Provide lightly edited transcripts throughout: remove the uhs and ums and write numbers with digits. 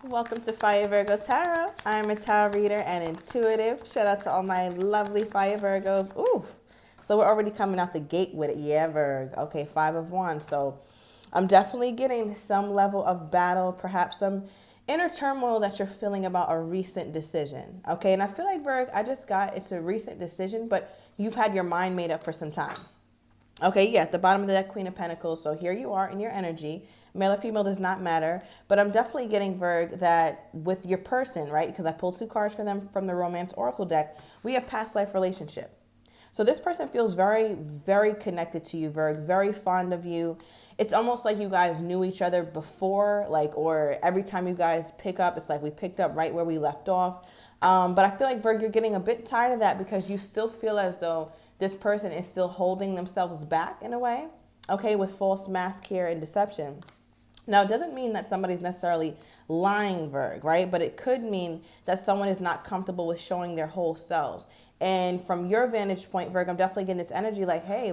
Welcome to Fire Virgo Tarot. I'm a tarot reader and intuitive. Shout out to all my lovely Fire Virgos. Ooh, so we're already coming out the gate with it. Yeah, Virg. Okay, 5 of Wands. So I'm definitely getting some level of battle, perhaps some inner turmoil that you're feeling about a recent decision. Okay, and I feel like, Virg, it's a recent decision, but you've had your mind made up for some time. Okay, yeah, at the bottom of the deck, Queen of Pentacles. So here you are in your energy. Male or female does not matter. But I'm definitely getting, Virg, that with your person, right? Because I pulled 2 cards for them from the Romance Oracle deck. We have past life relationship. So this person feels very, very connected to you, Virg. Very fond of you. It's almost like you guys knew each other before, or every time you guys pick up, it's like we picked up right where we left off. But I feel like, Virg, you're getting a bit tired of that because you still feel as though this person is still holding themselves back in a way, okay, with false mask here and deception. Now, it doesn't mean that somebody's necessarily lying, Virg, right? But it could mean that someone is not comfortable with showing their whole selves. And from your vantage point, Virg, I'm definitely getting this energy like, hey,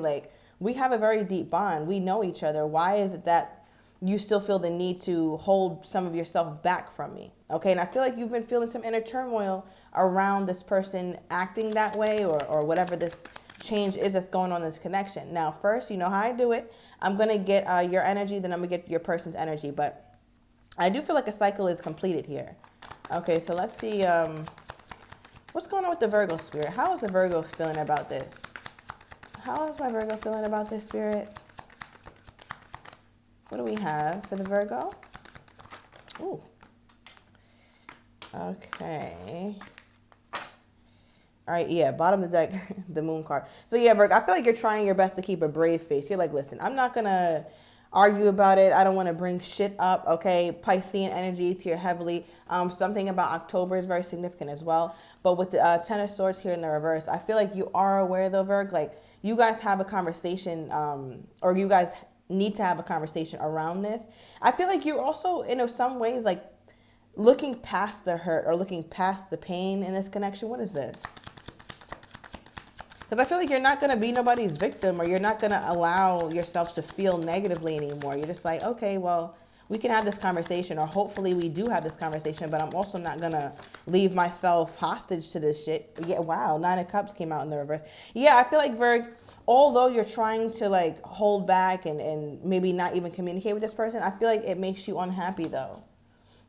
we have a very deep bond. We know each other. Why is it that you still feel the need to hold some of yourself back from me? Okay, and I feel like you've been feeling some inner turmoil around this person acting that way or whatever this change is that's going on in this connection. Now, first, you know how I do it. I'm going to get your energy, then I'm going to get your person's energy. But I do feel like a cycle is completed here. Okay, so let's see. What's going on with the Virgo spirit? How is the Virgo feeling about this? How is my Virgo feeling about this, spirit? What do we have for the Virgo? Ooh. Okay. All right, yeah, bottom of the deck, the moon card. So yeah, Virgo, I feel like you're trying your best to keep a brave face. You're like, listen, I'm not going to argue about it. I don't want to bring shit up, okay? Piscean energies here heavily. Something about October is very significant as well. But with the 10 of Swords here in the reverse, I feel like you are aware though, Virgo, you guys have a conversation or you guys need to have a conversation around this. I feel like you're also, in some ways, looking past the hurt or looking past the pain in this connection. What is this? Because I feel like you're not going to be nobody's victim or you're not going to allow yourself to feel negatively anymore. You're just like, okay, well, we can have this conversation or hopefully we do have this conversation, but I'm also not going to leave myself hostage to this shit. Yeah, wow, 9 of Cups came out in the reverse. Yeah, I feel like, Virg, although you're trying to hold back and maybe not even communicate with this person, I feel like it makes you unhappy though.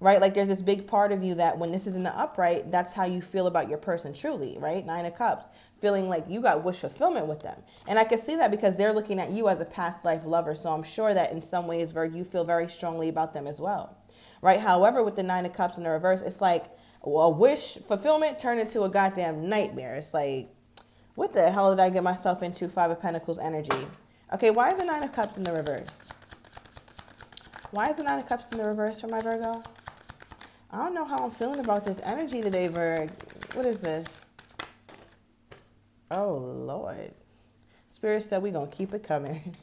Right? There's this big part of you that when this is in the upright, that's how you feel about your person truly, right? 9 of Cups. Feeling like you got wish fulfillment with them. And I can see that because they're looking at you as a past life lover. So I'm sure that in some ways, Virg, you feel very strongly about them as well. Right? However, with the 9 of Cups in the reverse, it's like a wish fulfillment turned into a goddamn nightmare. It's like, what the hell did I get myself into? 5 of Pentacles energy. Okay, why is the 9 of Cups in the reverse? Why is the 9 of Cups in the reverse for my Virgo? I don't know how I'm feeling about this energy today, Virg. What is this? Oh, Lord. Spirit said we're going to keep it coming.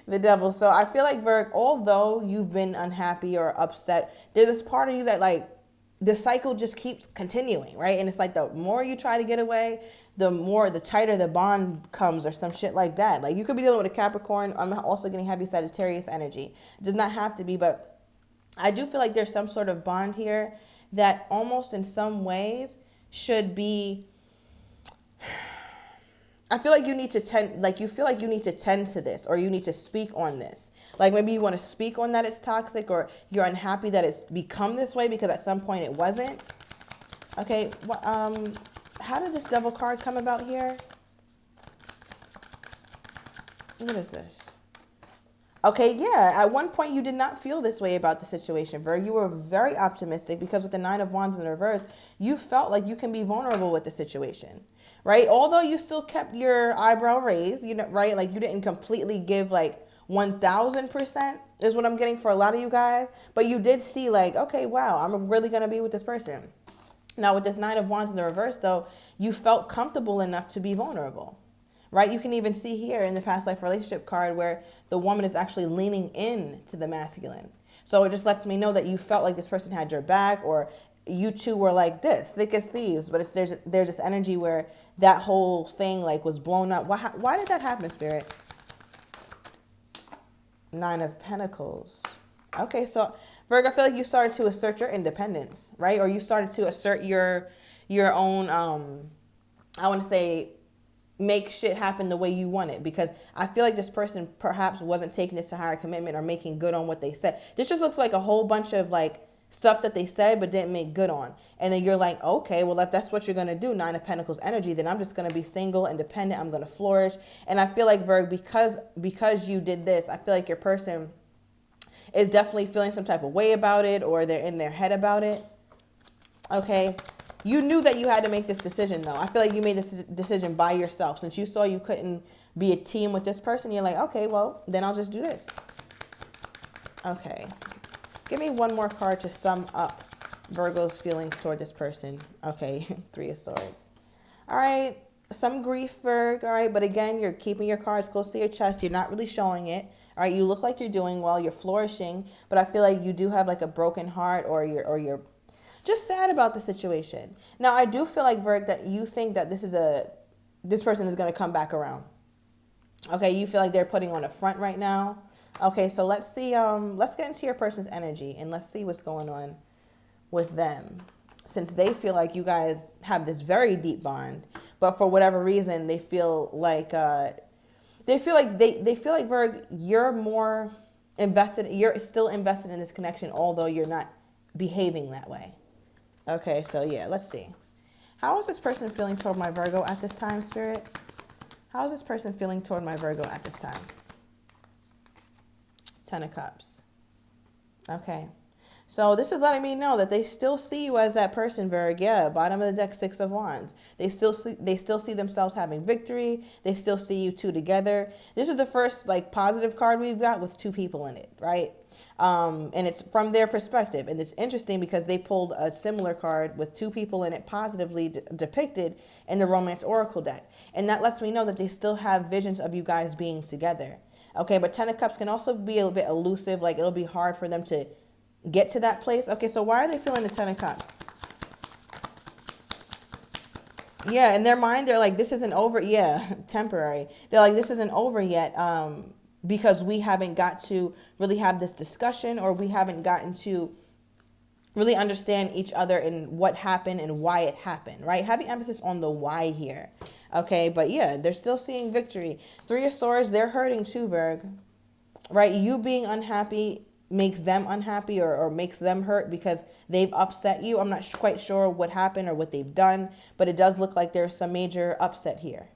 The Devil. So I feel like, Virg, although you've been unhappy or upset, there's this part of you that, the cycle just keeps continuing, right? And it's like the more you try to get away, the tighter the bond comes or some shit like that. You could be dealing with a Capricorn. I'm also getting heavy Sagittarius energy. It does not have to be, but I do feel like there's some sort of bond here that almost in some ways should be... I feel like you need to tend to this or you need to speak on this. Maybe you want to speak on that it's toxic or you're unhappy that it's become this way because at some point it wasn't. Okay, how did this Devil card come about here? What is this? Okay, yeah, at one point you did not feel this way about the situation, Virg. You were very optimistic because with the 9 of Wands in the reverse, you felt like you can be vulnerable with the situation. Right? Although you still kept your eyebrow raised, right? You didn't completely give 1000% is what I'm getting for a lot of you guys. But you did see okay, wow, I'm really going to be with this person. Now with this 9 of Wands in the reverse though, you felt comfortable enough to be vulnerable. Right? You can even see here in the past life relationship card where the woman is actually leaning in to the masculine. So it just lets me know that you felt like this person had your back or you two were like this, thick as thieves. But there's this energy where that whole thing was blown up. Why did that happen, Spirit? 9 of Pentacles. Okay, so Virgo, I feel like you started to assert your independence, right? Or you started to assert your own, I want to say, make shit happen the way you want it, because I feel like this person perhaps wasn't taking this to higher commitment or making good on what they said. This just looks like a whole bunch of like stuff that they said but didn't make good on. And then you're like, okay, well, if that's what you're going to do, Nine of Pentacles energy, then I'm just going to be single, independent. I'm going to flourish. And I feel like, Virg, because you did this, I feel like your person is definitely feeling some type of way about it, or they're in their head about it. Okay. You knew that you had to make this decision, though. I feel like you made this decision by yourself. Since you saw you couldn't be a team with this person, you're like, okay, well, then I'll just do this. Okay. Give me one more card to sum up Virgo's feelings toward this person. Okay, Three of Swords. All right, some grief, Virg. All right, but again, you're keeping your cards close to your chest. You're not really showing it. All right, you look like you're doing well. You're flourishing, but I feel like you do have like a broken heart, or you're just sad about the situation. Now, I do feel like, Virg, that you think that this person is going to come back around. Okay, you feel like they're putting on a front right now. Okay, so let's see. Let's get into your person's energy and let's see what's going on with them. Since they feel like you guys have this very deep bond, but for whatever reason, they feel like they feel like, Virg, you're more invested. You're still invested in this connection, although you're not behaving that way. Okay, so yeah, let's see. How is this person feeling toward my Virgo at this time, Spirit? How is this person feeling toward my Virgo at this time? Ten of Cups. Okay. So this is letting me know that they still see you as that person, Virg. Yeah, bottom of the deck, Six of Wands. They still see themselves having victory. They still see you two together. This is the first like positive card we've got with two people in it, right? And it's from their perspective. And it's interesting because they pulled a similar card with two people in it positively depicted in the Romance Oracle deck. And that lets me know that they still have visions of you guys being together. Okay, but Ten of Cups can also be a bit elusive. Like, it'll be hard for them to get to that place. Okay, so why are they feeling the Ten of Cups? Yeah, in their mind, they're like, this isn't over. Yeah, temporary. They're like, this isn't over yet because we haven't got to really have this discussion, or we haven't gotten to really understand each other and what happened and why it happened, right? Heavy emphasis on the why here. Okay, but yeah, they're still seeing victory. Three of Swords, they're hurting too, Virg. Right? You being unhappy makes them unhappy, or makes them hurt because they've upset you. I'm not quite sure what happened or what they've done, but it does look like there's some major upset here.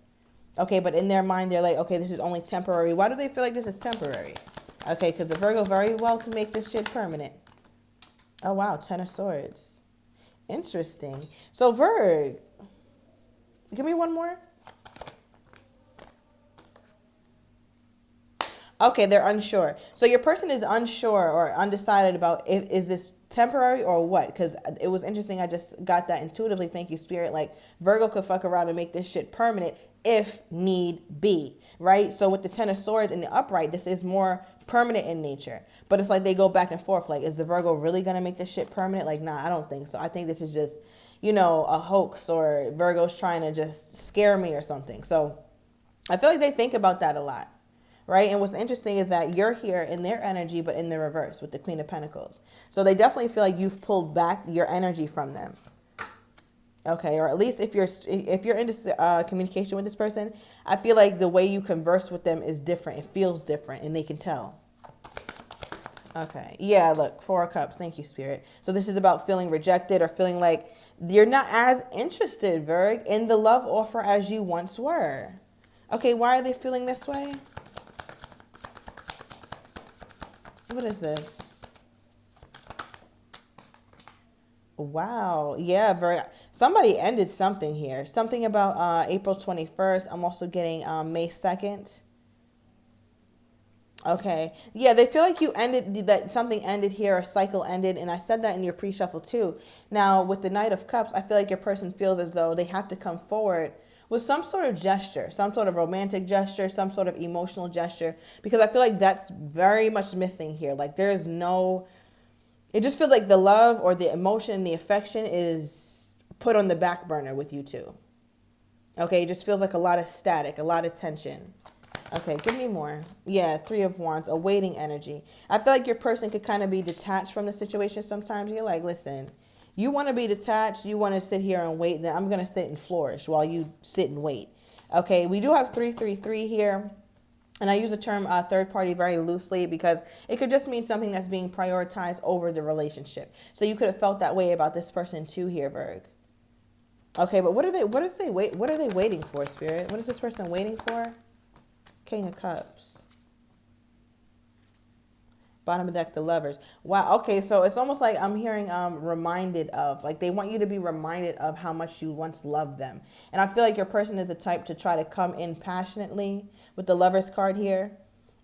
Okay, but in their mind, they're like, okay, this is only temporary. Why do they feel like this is temporary? Okay, because the Virgo very well can make this shit permanent. Oh, wow, Ten of Swords. Interesting. So, Virg, give me one more. Okay, they're unsure. So your person is unsure or undecided about is this temporary or what? Because it was interesting. I just got that intuitively. Thank you, Spirit. Like, Virgo could fuck around and make this shit permanent if need be, right? So with the Ten of Swords in the upright, this is more permanent in nature. But it's like they go back and forth. Like, is the Virgo really going to make this shit permanent? Like, nah, I don't think so. I think this is just, you know, a hoax, or Virgo's trying to just scare me or something. So I feel like they think about that a lot. Right? And what's interesting is that you're here in their energy, but in the reverse with the Queen of Pentacles. So they definitely feel like you've pulled back your energy from them. Okay, or at least if you're in this communication with this person, I feel like the way you converse with them is different. It feels different, and they can tell. Okay, yeah, look, Four of Cups. Thank you, Spirit. So this is about feeling rejected, or feeling like you're not as interested, Virg, in the love offer as you once were. Okay, why are they feeling this way? What is this? Wow. Yeah, somebody ended something here. Something about April 21st. I'm also getting May 2nd. Okay. Yeah, they feel like you ended, that something ended here, a cycle ended. And I said that in your pre-shuffle too. Now, with the Knight of Cups, I feel like your person feels as though they have to come forward with some sort of gesture, some sort of romantic gesture, some sort of emotional gesture, because I feel like that's very much missing here. Like, there's no, it just feels like the love or the emotion, the affection is put on the back burner with you two. Okay, it just feels like a lot of static, a lot of tension. Okay, give me more. Yeah, Three of Wands, a waiting energy. I feel like your person could kind of be detached from the situation sometimes. You're like, listen, you want to be detached, you want to sit here and wait, then I'm going to sit and flourish while you sit and wait. Okay, we do have 333 here. And I use the term third party very loosely because it could just mean something that's being prioritized over the relationship. So you could have felt that way about this person too here, Virg. Okay, but what are they waiting for, Spirit? What is this person waiting for? King of Cups. Bottom of the deck, the Lovers. Wow, okay, so it's almost like I'm hearing reminded of, like they want you to be reminded of how much you once loved them. And I feel like your person is the type to try to come in passionately with the Lovers card here,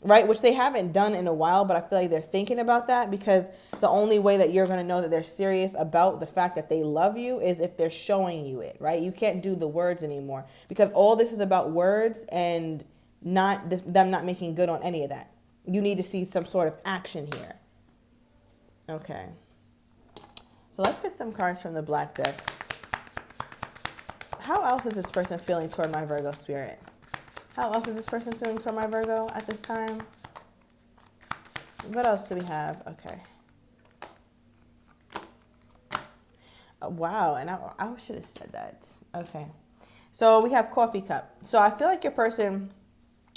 right? Which they haven't done in a while, but I feel like they're thinking about that because the only way that you're going to know that they're serious about the fact that they love you is if they're showing you it, right? You can't do the words anymore because all this is about words and not them not making good on any of that. You need to see some sort of action here. Okay. So let's get some cards from the black deck. How else is this person feeling toward my Virgo spirit? How else is this person feeling toward my Virgo at this time? What else do we have? Okay. Wow, and I should have said that. Okay. So we have coffee cup. So I feel like your person,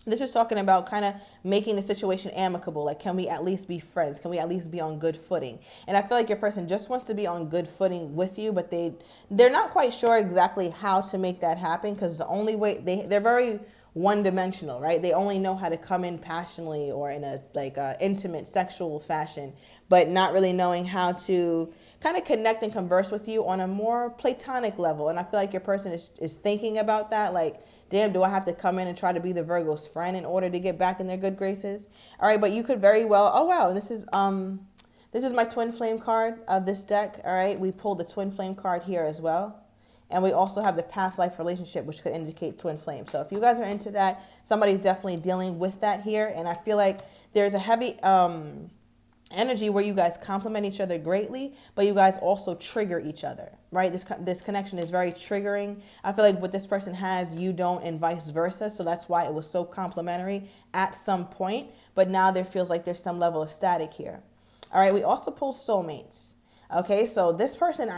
this is talking about kind of making the situation amicable. Like, can we at least be friends? Can we at least be on good footing? And I feel like your person just wants to be on good footing with you, but they're not quite sure exactly how to make that happen because the only way they're very one-dimensional, right? They only know how to come in passionately or in a intimate sexual fashion, but not really knowing how to kind of connect and converse with you on a more platonic level. And I feel like your person is thinking about that, like, damn, do I have to come in and try to be the Virgo's friend in order to get back in their good graces? All right, but you could very well, oh wow, this is my twin flame card of this deck. All right, we pulled the twin flame card here as well. And we also have the past life relationship, which could indicate twin flame. So if you guys are into that, somebody's definitely dealing with that here. And I feel like there's a heavy energy where you guys complement each other greatly, but you guys also trigger each other, right? This connection is very triggering. I feel like what this person has, you don't, and vice versa. So that's why it was so complimentary at some point. But now there feels like there's some level of static here. All right, we also pulled soulmates. Okay, so this person...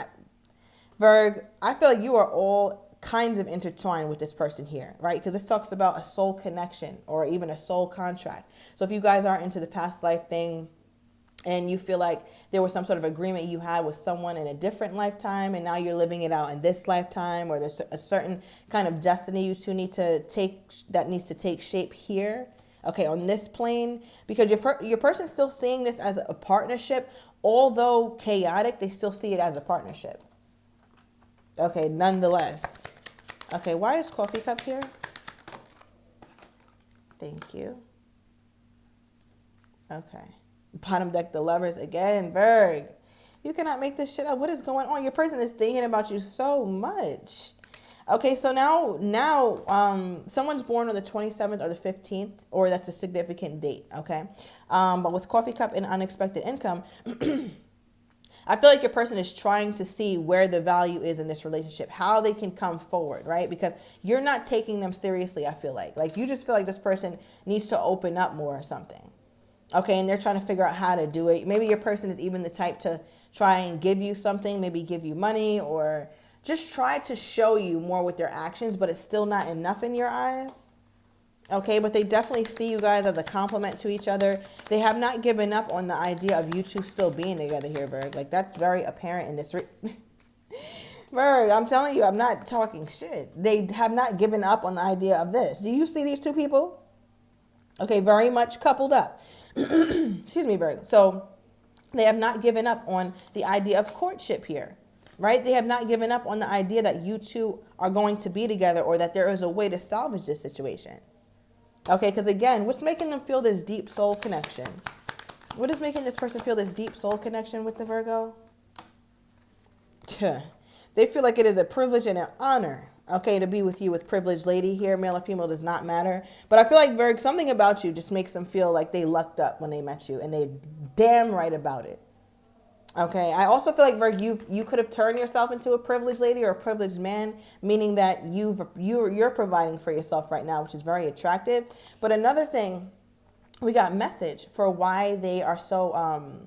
Virg, I feel like you are all kinds of intertwined with this person here, right? Because this talks about a soul connection or even a soul contract. So if you guys are into the past life thing and you feel like there was some sort of agreement you had with someone in a different lifetime and now you're living it out in this lifetime, or there's a certain kind of destiny you two need to take that needs to take shape here, okay, on this plane, because your person's still seeing this as a partnership. Although chaotic, they still see it as a partnership. Okay, nonetheless. Okay, why is coffee cup here? Thank you. Okay. Bottom deck, the Lovers again. Virg, you cannot make this shit up. What is going on? Your person is thinking about you so much. Okay, so now someone's born on the 27th or the 15th, or that's a significant date, okay? But with coffee cup and unexpected income... I feel like your person is trying to see where the value is in this relationship, how they can come forward, right? Because you're not taking them seriously, I feel like. Like, you just feel like this person needs to open up more or something. Okay, and they're trying to figure out how to do it. Maybe your person is even the type to try and give you something, maybe give you money, or just try to show you more with their actions, but it's still not enough in your eyes. Okay, but they definitely see you guys as a compliment to each other. They have not given up on the idea of you two still being together here, Virg. Like, that's very apparent in this. Virg, I'm telling you, I'm not talking shit. They have not given up on the idea of this. Do you see these two people? Okay, very much coupled up. Excuse me, Virg. So they have not given up on the idea of courtship here, right? They have not given up on the idea that you two are going to be together, or that there is a way to salvage this situation. Okay, because again, what's making them feel this deep soul connection? What is making this person feel this deep soul connection with the Virgo? They feel like it is a privilege and an honor, okay, to be with you with privileged lady here. Male or female does not matter. But I feel like, Virg, something about you just makes them feel like they lucked up when they met you, and they damn right about it. Okay, I also feel like Virgo, you could have turned yourself into a privileged lady or a privileged man, meaning that you're providing for yourself right now, which is very attractive. But another thing, we got message for why they are so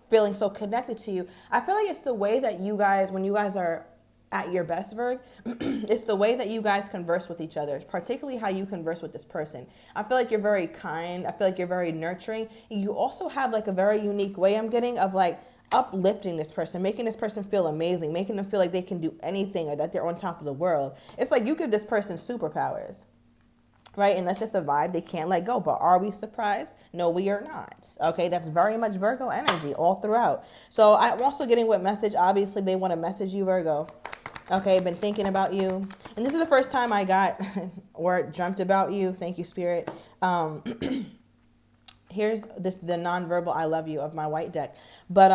feeling so connected to you. I feel like it's the way that you guys, when you guys are at your best, Virg, it's the way that you guys converse with each other, particularly how you converse with this person. I feel like you're very kind. I feel like you're very nurturing. You also have like a very unique way, I'm getting, of like uplifting this person, making this person feel amazing, making them feel like they can do anything or that they're on top of the world. It's like you give this person superpowers. Right, and that's just a vibe they can't let go. But are we surprised? No, we are not. Okay, that's very much Virgo energy all throughout. So I'm also getting what message. Obviously, they want to message you, Virgo. Okay, been thinking about you. And this is the first time I got or dreamt about you. Thank you, Spirit. Here's the nonverbal I love you of my white deck. But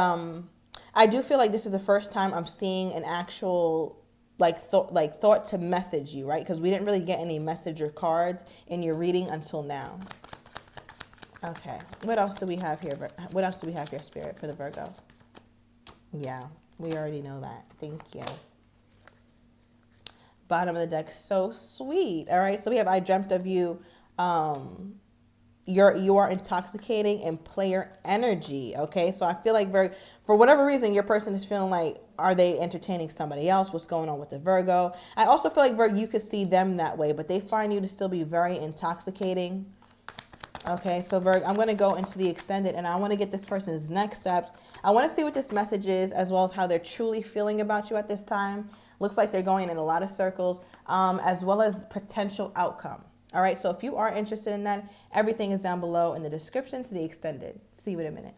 I do feel like this is the first time I'm seeing an actual thought to message you, right? Because we didn't really get any message or cards in your reading until now. Okay, what else do we have here? What else do we have here, Spirit, for the Virgo? Yeah, we already know that. Thank you. Bottom of the deck, so sweet. All right, so we have I dreamt of you. You are intoxicating and player energy. Okay, so I feel like for whatever reason, your person is feeling like, are they entertaining somebody else? What's going on with the Virgo? I also feel like Virgo, you could see them that way, but they find you to still be very intoxicating. Okay, so Virgo, I'm going to go into the extended, and I want to get this person's next steps. I want to see what this message is, as well as how they're truly feeling about you at this time. Looks like they're going in a lot of circles, as well as potential outcome. All right, so if you are interested in that, everything is down below in the description to the extended. See you in a minute.